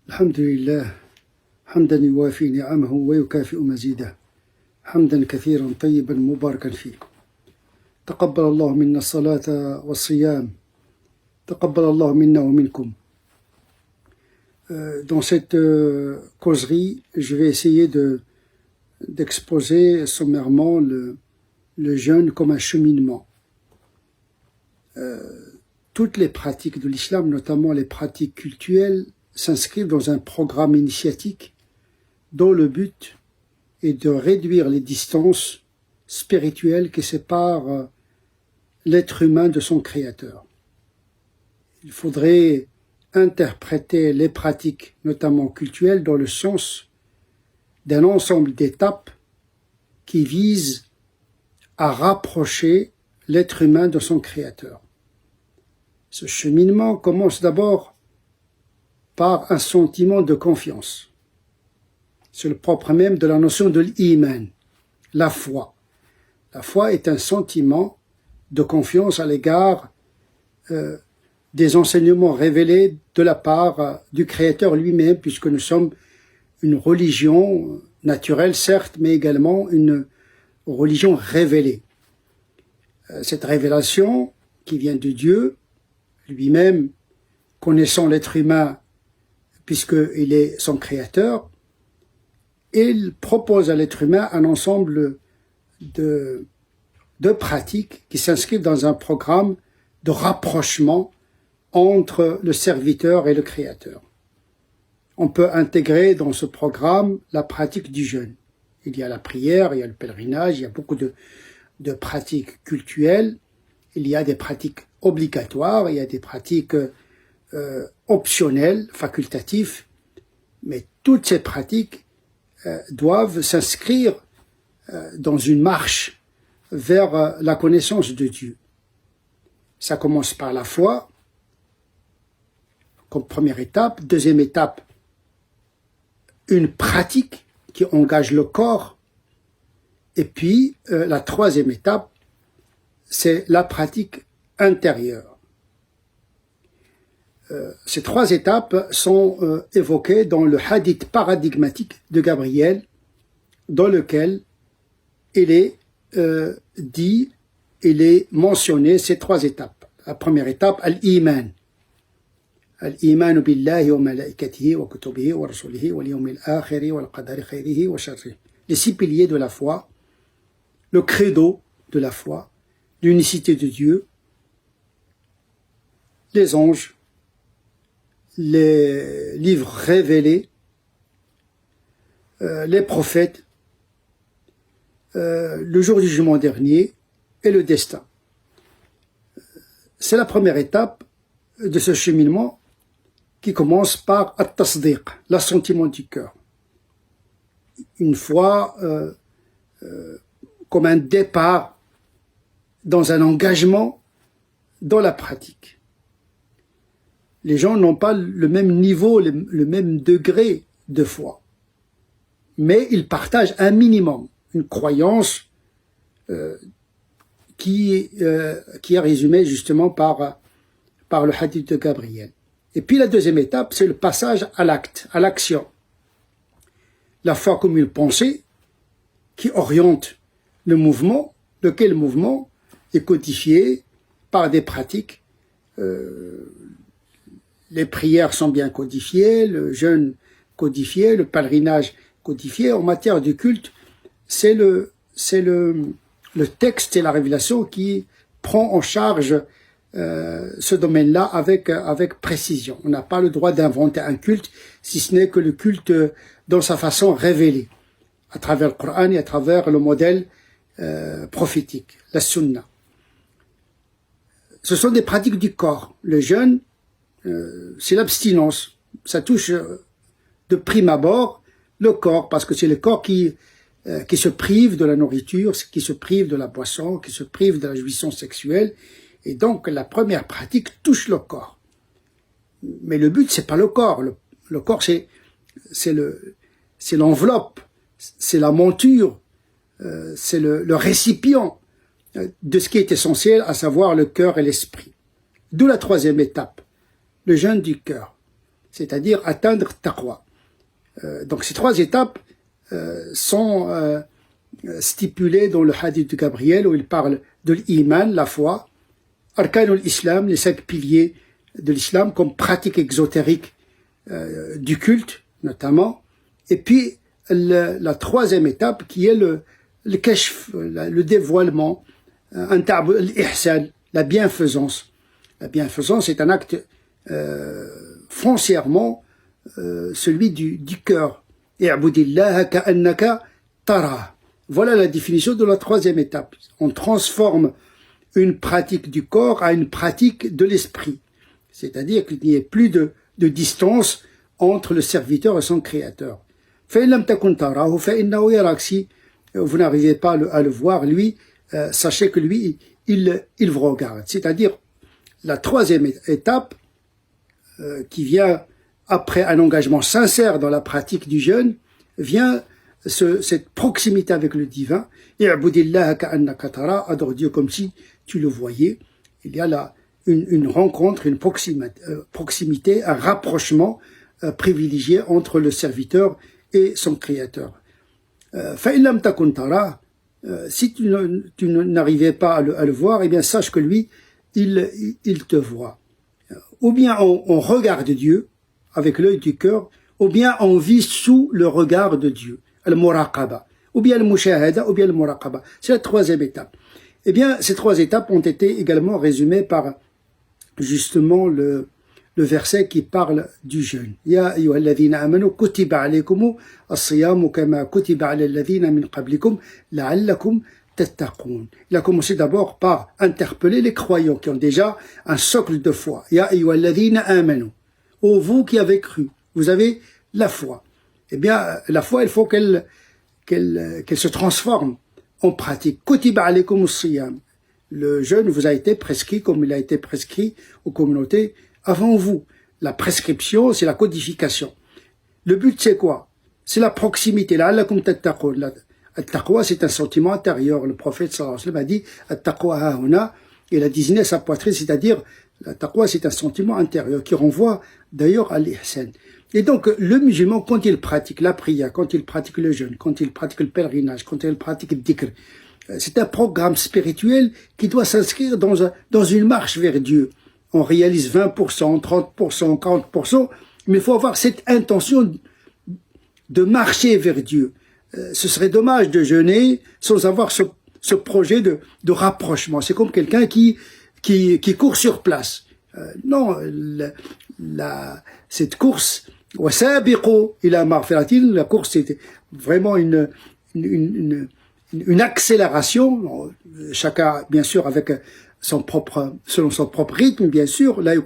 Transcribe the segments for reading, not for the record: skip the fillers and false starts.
الحمد لله حمدا يوافي نعمه ويكافئ مزيده حمدا كثيرا طيبا مباركا فيه. تقبل الله منا الصلاة والصيام. تقبل الله منا ومنكم. Dans cette causerie, je vais essayer d'exposer sommairement le jeûne comme un cheminement. Toutes les pratiques de l'islam, notamment les pratiques cultuelles, s'inscrivent dans un programme initiatique dont le but est de réduire les distances spirituelles qui séparent l'être humain de son créateur. Il faudrait interpréter les pratiques, notamment cultuelles, dans le sens d'un ensemble d'étapes qui visent à rapprocher l'être humain de son créateur. Ce cheminement commence d'abord par un sentiment de confiance. C'est le propre même de la notion de l'iman, la foi. La foi est un sentiment de confiance à l'égard des enseignements révélés de la part du Créateur lui-même, puisque nous sommes une religion naturelle, certes, mais également une religion révélée. Cette révélation qui vient de Dieu, lui-même, connaissant l'être humain, puisqu'il est son créateur, il propose à l'être humain un ensemble de pratiques qui s'inscrivent dans un programme de rapprochement entre le serviteur et le créateur. On peut intégrer dans ce programme la pratique du jeûne. Il y a la prière, il y a le pèlerinage, il y a beaucoup de pratiques cultuelles, il y a des pratiques obligatoires, il y a des pratiques optionnelles, facultatives, mais toutes ces pratiques doivent s'inscrire dans une marche vers la connaissance de Dieu. Ça commence par la foi, comme première étape. Deuxième étape, une pratique qui engage le corps. Et puis, la troisième étape, c'est la pratique intérieure. Ces trois étapes sont évoquées dans le hadith paradigmatique de Gabriel, dans lequel il est dit, il est mentionné ces trois étapes. La première étape, al-iman. Al-iman billahi wa malaikatihi wa kutubihi wa rasulihi wa liyawmil akhiri wa al-qadari khayrihi wa sharrihi. Les six piliers de la foi, le credo de la foi, l'unicité de Dieu, les anges, les livres révélés, les prophètes, le jour du jugement dernier et le destin. C'est la première étape de ce cheminement qui commence par at-tasdiq, l'assentiment du cœur. Une foi comme un départ dans un engagement dans la pratique. Les gens n'ont pas le même niveau, le même degré de foi, mais ils partagent un minimum, une croyance qui est résumée justement par le hadith de Gabriel. Et puis la deuxième étape, c'est le passage à l'acte, à l'action. La foi comme une pensée qui oriente le mouvement, lequel mouvement est codifié par des pratiques. Les prières sont bien codifiées, le jeûne codifié, le pèlerinage codifié. En matière de culte, c'est le texte et la révélation qui prend en charge ce domaine-là avec précision. On n'a pas le droit d'inventer un culte, si ce n'est que le culte dans sa façon révélée, à travers le Coran et à travers le modèle prophétique, la sunna. Ce sont des pratiques du corps. Le jeûne, c'est l'abstinence. Ça touche de prime abord le corps, parce que c'est le corps qui se prive de la nourriture, qui se prive de la boisson, qui se prive de la jouissance sexuelle. Et donc, la première pratique touche le corps. Mais le but, c'est pas le corps. Le corps, c'est l'enveloppe, c'est la monture, c'est le récipient de ce qui est essentiel, à savoir le cœur et l'esprit. D'où la troisième étape, le jeûne du cœur. c'est-à-dire atteindre taqwa. Donc ces 3 étapes sont stipulées dans le hadith de Gabriel où il parle de l'iman, la foi, arkanul islam, les 5 piliers de l'islam comme pratique exotérique du culte notamment, et puis la 3e étape qui est le kashf, le dévoilement, l'ihsan, la bienfaisance. La bienfaisance est un acte foncièrement celui du cœur. I'budillaha ka'annaka tara. Voilà la définition de la 3e étape. On transforme une pratique du corps à une pratique de l'esprit. C'est-à-dire qu'il n'y ait plus de distance entre le serviteur et son créateur. Si vous n'arrivez pas à le voir, lui, sachez que lui, il vous regarde. C'est-à-dire la 3e étape qui vient après un engagement sincère dans la pratique du jeûne, vient cette proximité avec le divin. Adore Dieu comme si tu le voyais. Il y a là une rencontre, une proximité, un rapprochement privilégié entre le serviteur et son créateur. Si tu n'arrivais pas à le voir, eh bien sache que lui, il te voit. Ou bien on regarde Dieu avec l'œil du cœur, ou bien on vit sous le regard de Dieu, al-muraqaba, ou bien al-mushahada, ou bien al-muraqaba. C'est la 3e étape. Eh bien, ces 3 étapes ont été également résumées par justement le verset qui parle du jeûne. Ya ayyuhalladhina amanu kutiba alaykumu as-siyamu kama kutiba ala alladhina min qablikum la'allakum tattaqun. Il a commencé d'abord par interpeller les croyants qui ont déjà un socle de foi. Ya ayyuhalladhina amanu. Ô vous qui avez cru, vous avez la foi. Eh bien, la foi, il faut qu'elle se transforme en pratique. Kutiba alaykum as-siyam. Le jeûne vous a été prescrit comme il a été prescrit aux communautés avant vous. La prescription, c'est la codification. Le but, c'est quoi? C'est la proximité. La'allakum tattaqun. At-taqwa, c'est un sentiment intérieur. Le prophète sallallahu alayhi wa sallam a dit At-taqwa hahuna. Il a désigné sa poitrine, c'est-à-dire la taqwa, c'est un sentiment intérieur qui renvoie d'ailleurs à l'ihsan. Et donc, le musulman, quand il pratique la prière, quand il pratique le jeûne, quand il pratique le pèlerinage, quand il pratique le dhikr, c'est un programme spirituel qui doit s'inscrire dans une marche vers Dieu. On réalise 20%, 30%, 40%, mais il faut avoir cette intention de marcher vers Dieu. Ce serait dommage de jeûner sans avoir ce projet de rapprochement. C'est comme quelqu'un qui court sur place. Non, cette course, la course, c'était vraiment une accélération, chacun, bien sûr, avec selon son propre rythme, bien sûr, le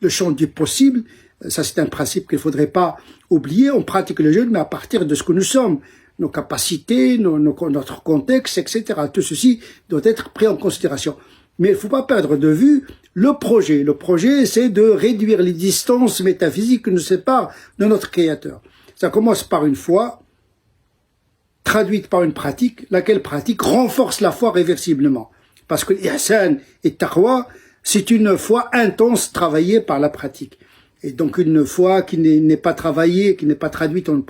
champ du possible. Ça, c'est un principe qu'il ne faudrait pas oublier. On pratique le jeûne, mais à partir de ce que nous sommes, nos capacités, notre contexte, etc. Tout ceci doit être pris en considération. Mais il ne faut pas perdre de vue le projet. Le projet, c'est de réduire les distances métaphysiques qui nous séparent de notre Créateur. Ça commence par une foi, traduite par une pratique, laquelle pratique renforce la foi réversiblement. Parce que l'ihsan et taqwa, c'est une foi intense travaillée par la pratique. Et donc une foi qui n'est pas travaillée, qui n'est pas traduite en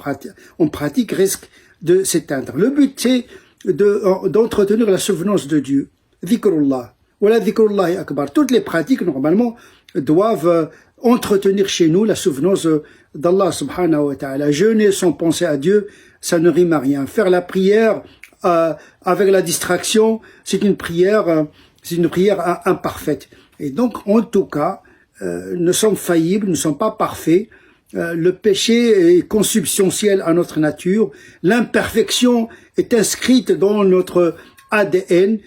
pratique, risque de s'éteindre. Le but, c'est d'entretenir la souvenance de Dieu. Dhikrullah. Voilà dhikrullahi akbar. Toutes les pratiques, normalement, doivent entretenir chez nous la souvenance d'Allah subhanahu wa ta'ala. Jeûner sans penser à Dieu, ça ne rime à rien. Faire la prière avec la distraction, c'est une prière imparfaite. Et donc, en tout cas, nous sommes faillibles, nous ne sommes pas parfaits. Le péché est consubstantiel à notre nature. L'imperfection est inscrite dans notre ADN.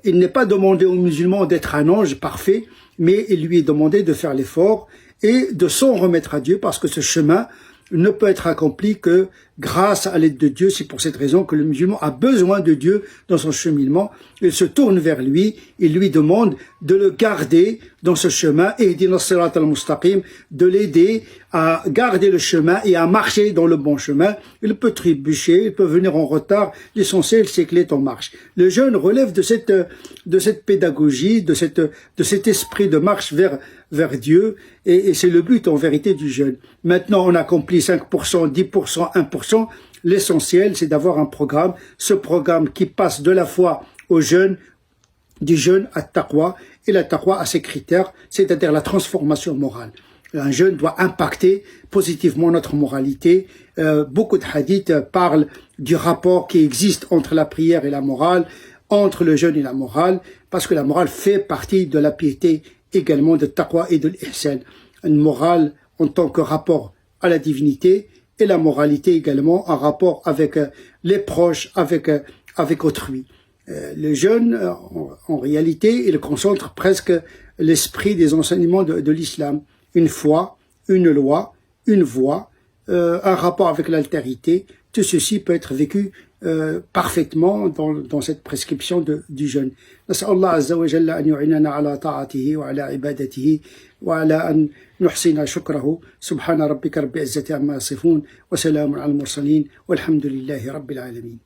Il n'est pas demandé aux musulmans d'être un ange parfait, mais il lui est demandé de faire l'effort et de s'en remettre à Dieu, parce que ce chemin ne peut être accompli que grâce à l'aide de Dieu. C'est pour cette raison que le musulman a besoin de Dieu dans son cheminement. Il se tourne vers lui, il lui demande de le garder dans ce chemin, et de l'aider à garder le chemin et à marcher dans le bon chemin. Il peut trébucher, il peut venir en retard, l'essentiel c'est qu'il est en marche. Le jeûne relève de cette pédagogie, de cet esprit de marche vers Dieu, et c'est le but en vérité du jeûne. Maintenant on accomplit 5%, 10%, 1%, l'essentiel c'est d'avoir un programme, ce programme qui passe de la foi au jeûne, du jeûne à taqwa, et la taqwa à ses critères, c'est-à-dire la transformation morale. Un jeûne doit impacter positivement notre moralité. Beaucoup de hadiths parlent du rapport qui existe entre la prière et la morale, entre le jeûne et la morale, parce que la morale fait partie de la piété, également de taqwa et de l'ihsan. Une morale en tant que rapport à la divinité, et la moralité également en rapport avec les proches, avec autrui. Le jeûne, en réalité, il concentre presque l'esprit des enseignements de l'islam. Une foi, une loi, une voie, un rapport avec l'altérité, tout ceci peut être vécu parfaitement dans cette prescription du jeûne. نسأل الله عز وجل أن يعيننا على طاعته وعلى عبادته وعلى أن نحسن شكره. سبحان ربك رب العزة عما يصفون وسلام على المرسلين والحمد لله رب العالمين.